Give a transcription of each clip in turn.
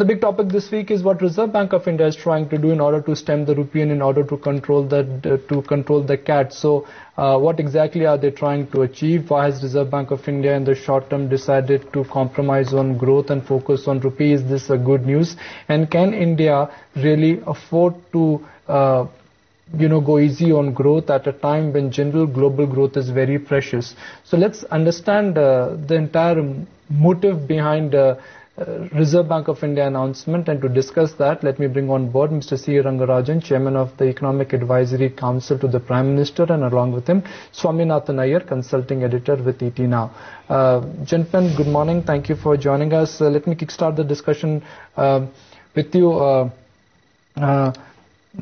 The big topic this week is what Reserve Bank of India is trying to do in order to stem the rupee and in order to control the CAT. So what exactly are they trying to achieve? Why has Reserve Bank of India in the short term decided to compromise on growth and focus on rupee? Is this a good news? And can India really afford to go easy on growth at a time when general global growth is very precious? So let's understand the entire motive behind Reserve Bank of India announcement, and to discuss that, let me bring on board Mr. C. Rangarajan, Chairman of the Economic Advisory Council to the Prime Minister, and along with him, Swaminathan Iyer, Consulting Editor with ET Now. Gentlemen, good morning. Thank you for joining us. Let me kickstart the discussion with you. Mr.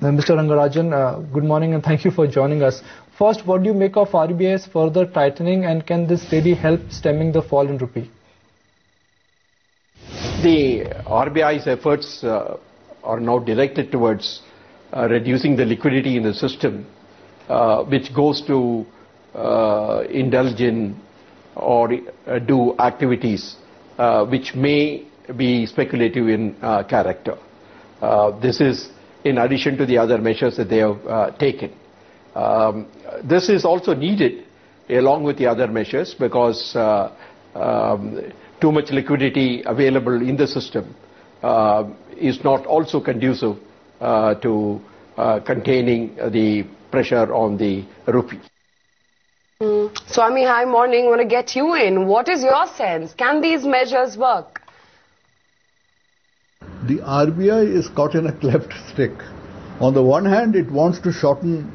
Rangarajan, good morning and thank you for joining us. First, what do you make of RBI's further tightening, and can this really help stemming the fall in rupee? The RBI's efforts are now directed towards reducing the liquidity in the system, which goes to indulge in or do activities which may be speculative in character. This is in addition to the other measures that they have taken. This is also needed along with the other measures because too much liquidity available in the system is not also conducive to containing the pressure on the rupee. Swami, hi, morning. I want to get you in. What is your sense? Can these measures work? The RBI is caught in a cleft stick. On the one hand, it wants to shorten,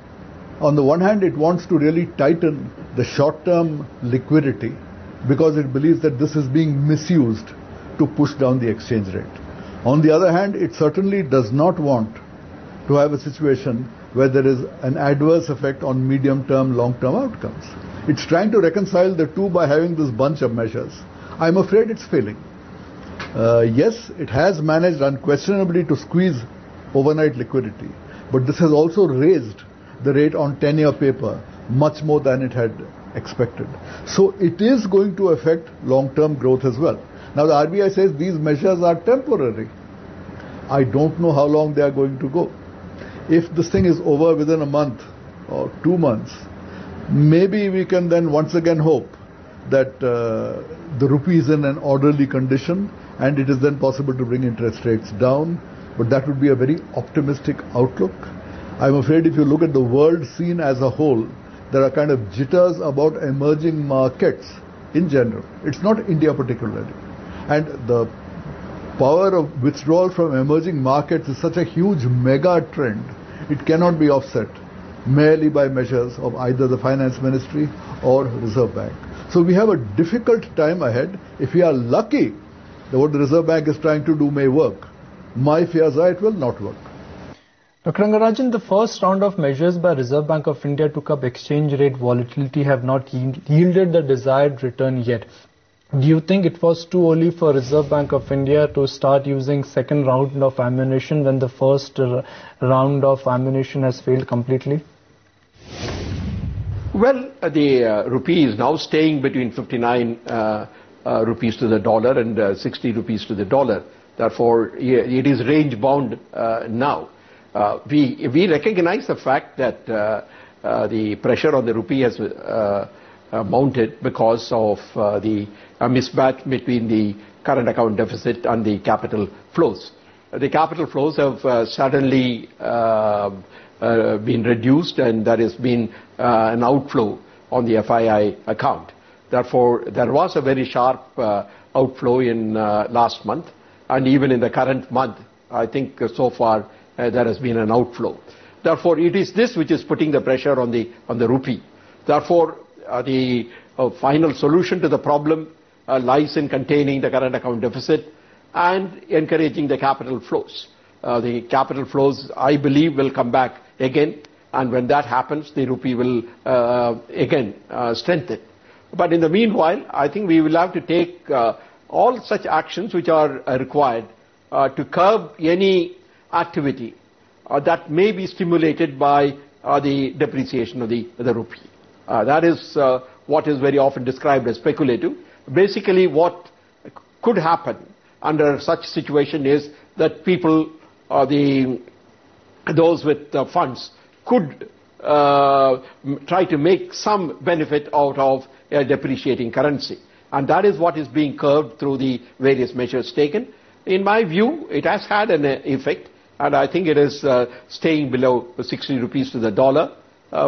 on the one hand, it wants to really tighten the short-term liquidity because it believes that this is being misused to push down the exchange rate. On the other hand, it certainly does not want to have a situation where there is an adverse effect on medium-term, long-term outcomes. It's trying to reconcile the two by having this bunch of measures. I'm afraid it's failing. Yes, it has managed unquestionably to squeeze overnight liquidity, but this has also raised the rate on 10-year paper much more than it had expected. So it is going to affect long-term growth as well. Now the RBI says these measures are temporary. I don't know how long they are going to go. If this thing is over within a month or 2 months, maybe we can then once again hope that the rupee is in an orderly condition and it is then possible to bring interest rates down. But that would be a very optimistic outlook. I'm afraid if you look at the world scene as a whole, there are kind of jitters about emerging markets in general. It's not India particularly. And the power of withdrawal from emerging markets is such a huge mega trend. It cannot be offset merely by measures of either the Finance Ministry or Reserve Bank. So we have a difficult time ahead. If we are lucky that what the Reserve Bank is trying to do may work, my fears are it will not work. Dr. Rangarajan, the first round of measures by Reserve Bank of India to curb exchange rate volatility have not yielded the desired return yet. Do you think it was too early for Reserve Bank of India to start using second round of ammunition when the first round of ammunition has failed completely? Well, the rupee is now staying between 59 rupees to the dollar and 60 rupees to the dollar. Therefore, it is range bound now. We recognize the fact that the pressure on the rupee has mounted because of the mismatch between the current account deficit and the capital flows. The capital flows have suddenly been reduced, and there has been an outflow on the FII account. Therefore, there was a very sharp outflow in last month, and even in the current month, I think so far there has been an outflow. Therefore, it is this which is putting the pressure on the rupee. Therefore, the final solution to the problem lies in containing the current account deficit and encouraging the capital flows. The capital flows, I believe, will come back again, and when that happens, the rupee will again strengthen. But in the meanwhile, I think we will have to take all such actions which are required to curb any activity that may be stimulated by the depreciation of the rupee. That is what is very often described as speculative. Basically, what could happen under such situation is that people, those with funds, could try to make some benefit out of a depreciating currency. And that is what is being curbed through the various measures taken. In my view, it has had an effect, and I think it is staying below 60 rupees to the dollar,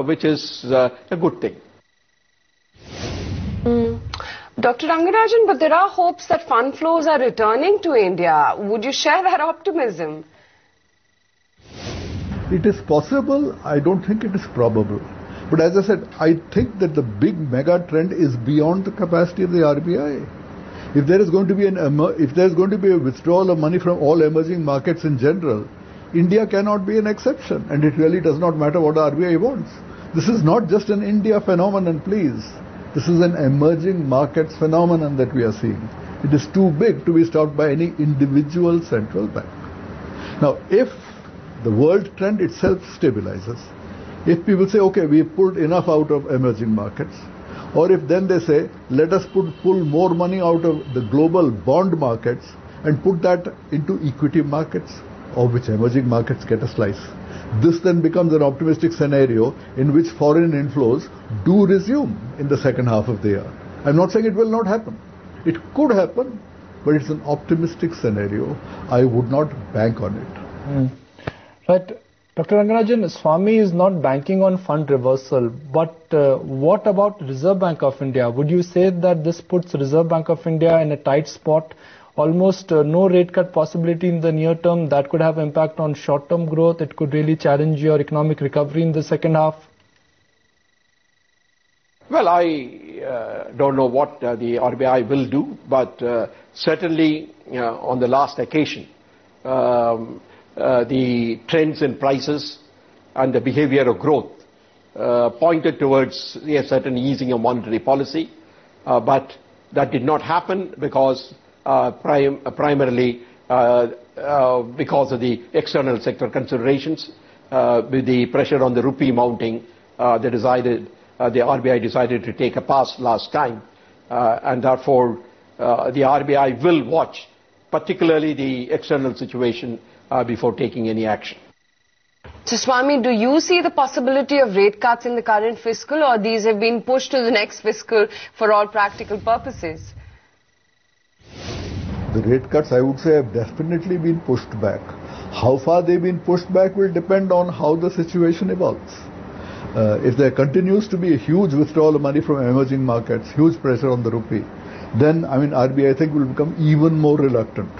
which is a good thing. Dr. Rangarajan, but there are hopes that fund flows are returning to India. Would you share that optimism? It is possible. I don't think it is probable. But as I said, I think that the big mega trend is beyond the capacity of the RBI. If there is going to be a withdrawal of money from all emerging markets in general, India cannot be an exception, and it really does not matter what the RBI wants. This is not just an India phenomenon, please. This is an emerging markets phenomenon that we are seeing. It is too big to be stopped by any individual central bank. Now, if the world trend itself stabilizes, if people say, okay, we have pulled enough out of emerging markets, or if then they say, let us pull more money out of the global bond markets and put that into equity markets, of which emerging markets get a slice. This then becomes an optimistic scenario in which foreign inflows do resume in the second half of the year. I'm not saying it will not happen. It could happen, but it's an optimistic scenario. I would not bank on it. Right. Dr. Rangarajan, Swami is not banking on fund reversal, but what about Reserve Bank of India? Would you say that this puts Reserve Bank of India in a tight spot? Almost no rate cut possibility in the near term. That could have impact on short-term growth. It could really challenge your economic recovery in the second half. Well, I don't know what the RBI will do, but certainly on the last occasion, the trends in prices and the behavior of growth pointed towards a certain easing of monetary policy, but that did not happen because primarily because of the external sector considerations, with the pressure on the rupee mounting, the RBI decided to take a pass last time, and therefore the RBI will watch particularly the external situation before taking any action. So, Swami, do you see the possibility of rate cuts in the current fiscal, or these have been pushed to the next fiscal for all practical purposes? The rate cuts, I would say, have definitely been pushed back. How far they've been pushed back will depend on how the situation evolves. If there continues to be a huge withdrawal of money from emerging markets, huge pressure on the rupee, then, RBI, I think, will become even more reluctant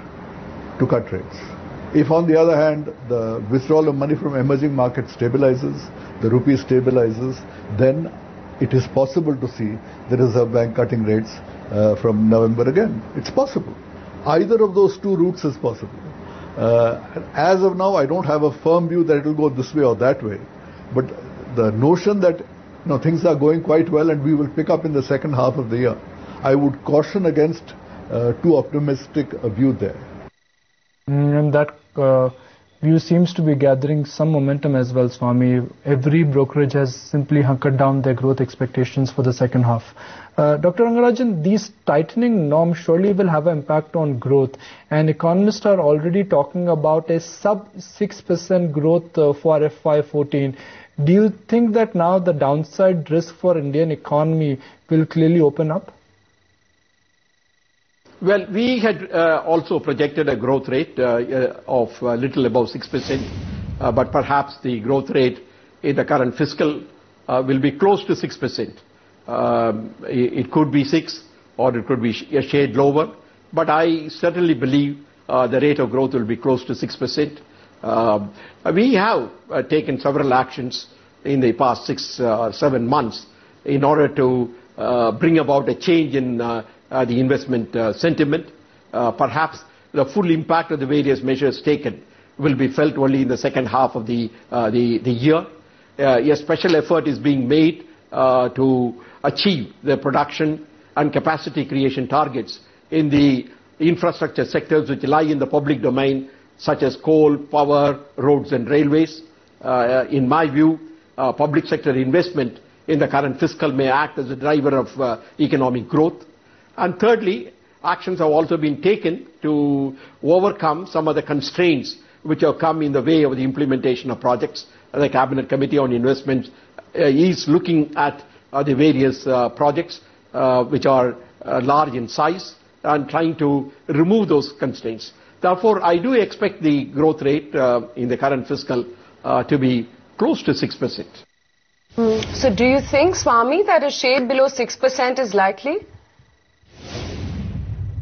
to cut rates. If, on the other hand, the withdrawal of money from emerging markets stabilizes, the rupee stabilizes, then it is possible to see the Reserve Bank cutting rates from November again. It's possible. Either of those two routes is possible. As of now, I don't have a firm view that it will go this way or that way. But the notion that things are going quite well and we will pick up in the second half of the year, I would caution against too optimistic a view there. And that view seems to be gathering some momentum as well, Swami. Every brokerage has simply hunkered down their growth expectations for the second half. Dr. Rangarajan, these tightening norms surely will have an impact on growth, and economists are already talking about a sub 6% growth for FY14. Do you think that now the downside risk for Indian economy will clearly open up? Well, we had also projected a growth rate of a little above 6%, but perhaps the growth rate in the current fiscal will be close to 6%. It could be 6 or it could be a shade lower, but I certainly believe the rate of growth will be close to 6%. We have taken several actions in the past 6-7 months in order to bring about a change in the investment sentiment. Perhaps the full impact of the various measures taken will be felt only in the second half of the year. A special effort is being made to achieve the production and capacity creation targets in the infrastructure sectors which lie in the public domain, such as coal, power, roads and railways. In my view, public sector investment in the current fiscal may act as a driver of economic growth. And thirdly, actions have also been taken to overcome some of the constraints which have come in the way of the implementation of projects. The Cabinet Committee on Investment is looking at the various projects which are large in size and trying to remove those constraints. Therefore, I do expect the growth rate in the current fiscal to be close to 6%. So do you think, Swami, that a shade below 6% is likely?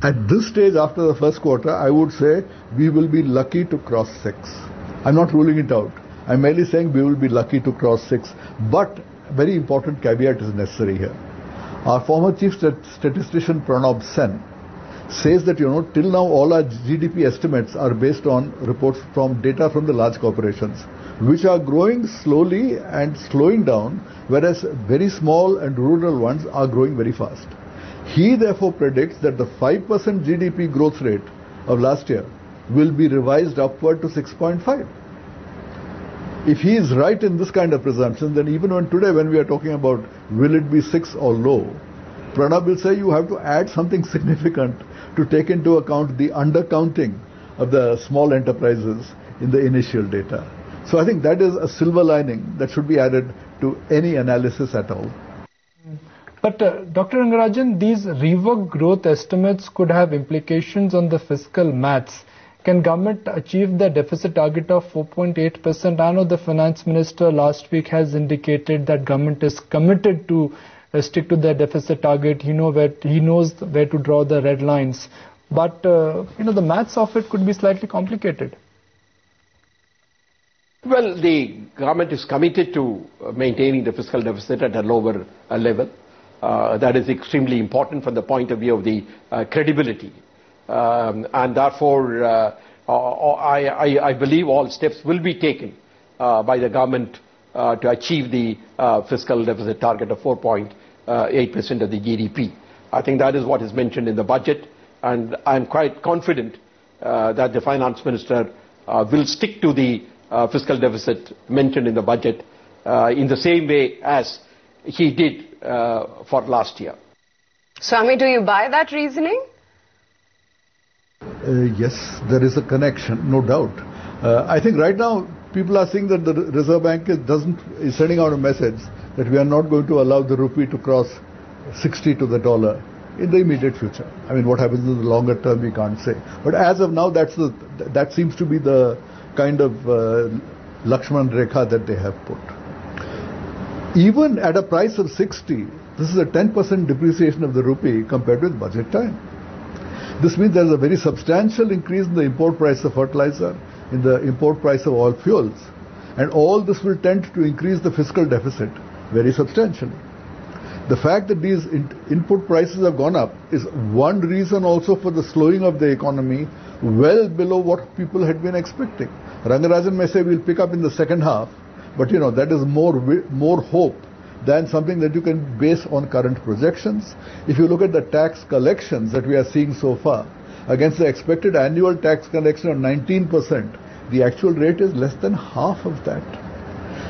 At this stage, after the first quarter, I would say we will be lucky to cross 6. I'm not ruling it out. I'm merely saying we will be lucky to cross 6. But a very important caveat is necessary here. Our former chief statistician Pranab Sen says that, till now all our GDP estimates are based on reports from data from the large corporations, which are growing slowly and slowing down, whereas very small and rural ones are growing very fast. He therefore predicts that the 5% GDP growth rate of last year will be revised upward to 6.5. If he is right in this kind of presumption, then even today when we are talking about will it be 6 or low, Pranab will say you have to add something significant to take into account the undercounting of the small enterprises in the initial data. So I think that is a silver lining that should be added to any analysis at all. But Dr. Rangarajan, these reworked growth estimates could have implications on the fiscal maths. Can government achieve the deficit target of 4.8%? I know the finance minister last week has indicated that government is committed to stick to the deficit target. He knows where to draw the red lines. But, the maths of it could be slightly complicated. Well, the government is committed to maintaining the fiscal deficit at a lower level. That is extremely important from the point of view of the credibility. And therefore, I believe all steps will be taken by the government to achieve the fiscal deficit target of 4.8% of the GDP. I think that is what is mentioned in the budget, and I'm quite confident that the finance minister will stick to the fiscal deficit mentioned in the budget in the same way as he did for last year. Swami, do you buy that reasoning? Yes, there is a connection, no doubt. I think right now people are saying that the Reserve Bank is sending out a message that we are not going to allow the rupee to cross 60 to the dollar in the immediate future. I mean, what happens in the longer term we can't say. But as of now, that seems to be the kind of Lakshman Rekha that they have put. Even at a price of 60, this is a 10% depreciation of the rupee compared with budget time. This means there is a very substantial increase in the import price of fertilizer, in the import price of oil fuels. And all this will tend to increase the fiscal deficit very substantially. The fact that these input prices have gone up is one reason also for the slowing of the economy well below what people had been expecting. Rangarajan may say we'll pick up in the second half, but that is more hope than something that you can base on current projections. If you look at the tax collections that we are seeing so far, against the expected annual tax collection of 19%, the actual rate is less than half of that.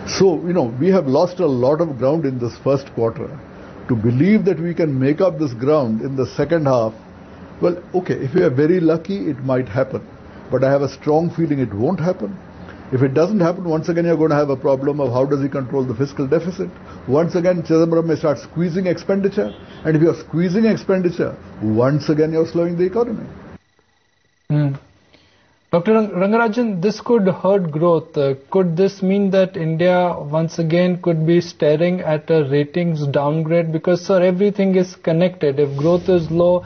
So, we have lost a lot of ground in this first quarter. To believe that we can make up this ground in the second half, well, okay, if we are very lucky, it might happen. But I have a strong feeling it won't happen. If it doesn't happen, once again you're going to have a problem of how does he control the fiscal deficit. Once again, Chidambaram may start squeezing expenditure. And if you're squeezing expenditure, once again you're slowing the economy. Dr. Rangarajan, this could hurt growth. Could this mean that India once again could be staring at a ratings downgrade? Because, sir, everything is connected. If growth is low,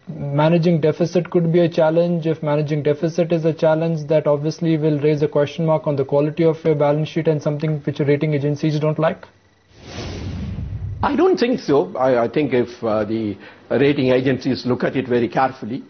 managing deficit could be a challenge. If managing deficit is a challenge, that obviously will raise a question mark on the quality of your balance sheet and something which rating agencies don't like. I don't think so. I think if the rating agencies look at it very carefully,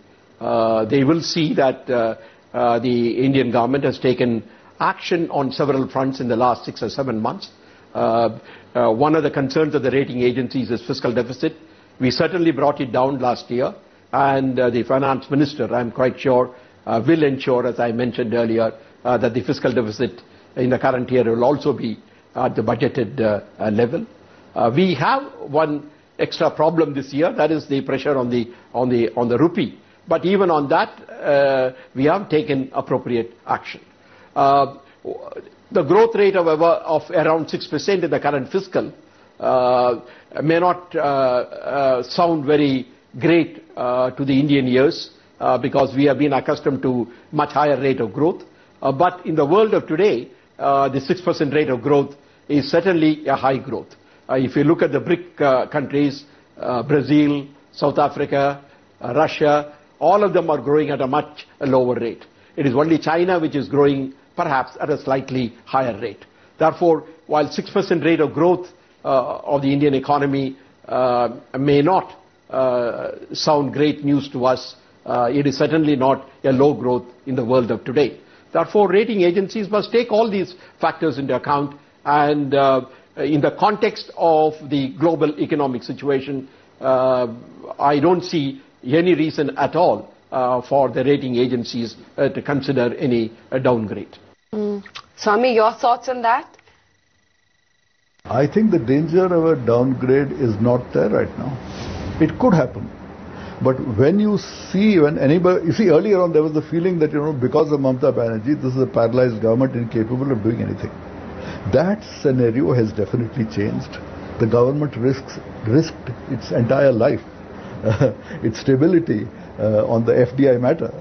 they will see that the Indian government has taken action on several fronts in the last 6 or 7 months. One of the concerns of the rating agencies is fiscal deficit. We certainly brought it down last year, and the finance minister, I'm quite sure, will ensure, as I mentioned earlier, that the fiscal deficit in the current year will also be at the budgeted level. We have one extra problem this year. That is the pressure on the rupee. But even on that, we have taken appropriate action. The growth rate, however, of around 6% in the current fiscal may not sound very great to the Indian ears because we have been accustomed to much higher rate of growth. But in the world of today, the 6% rate of growth is certainly a high growth. If you look at the BRIC countries, Brazil, South Africa, Russia, all of them are growing at a much lower rate. It is only China which is growing perhaps at a slightly higher rate. Therefore, while 6% rate of growth of the Indian economy may not sound great news to us, it is certainly not a low growth in the world of today. Therefore, rating agencies must take all these factors into account, and in the context of the global economic situation, I don't see any reason at all for the rating agencies to consider any downgrade. Swami, your thoughts on that? I think the danger of a downgrade is not there right now. It could happen. But when you see, earlier on there was the feeling that, because of Mamata Banerjee, this is a paralyzed government incapable of doing anything. That scenario has definitely changed. The government risked its entire life, its stability on the FDI matter.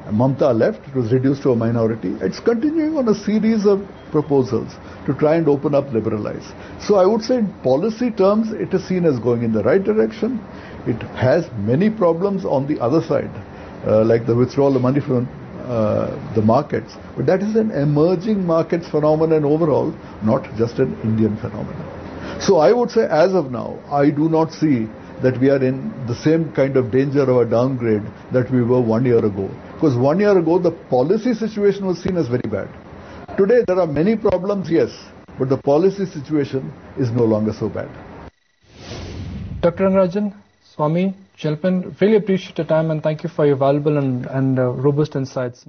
Mamata left, it was reduced to a minority. It's continuing on a series of proposals to try and open up, liberalize. So I would say in policy terms, it is seen as going in the right direction. It has many problems on the other side, like the withdrawal of money from the markets. But that is an emerging markets phenomenon overall, not just an Indian phenomenon. So I would say as of now, I do not see that we are in the same kind of danger of a downgrade that we were 1 year ago. Because 1 year ago, the policy situation was seen as very bad. Today, there are many problems, yes, but the policy situation is no longer so bad. Dr. Rangarajan, Swami, Jalpan, really appreciate your time and thank you for your valuable and robust insights.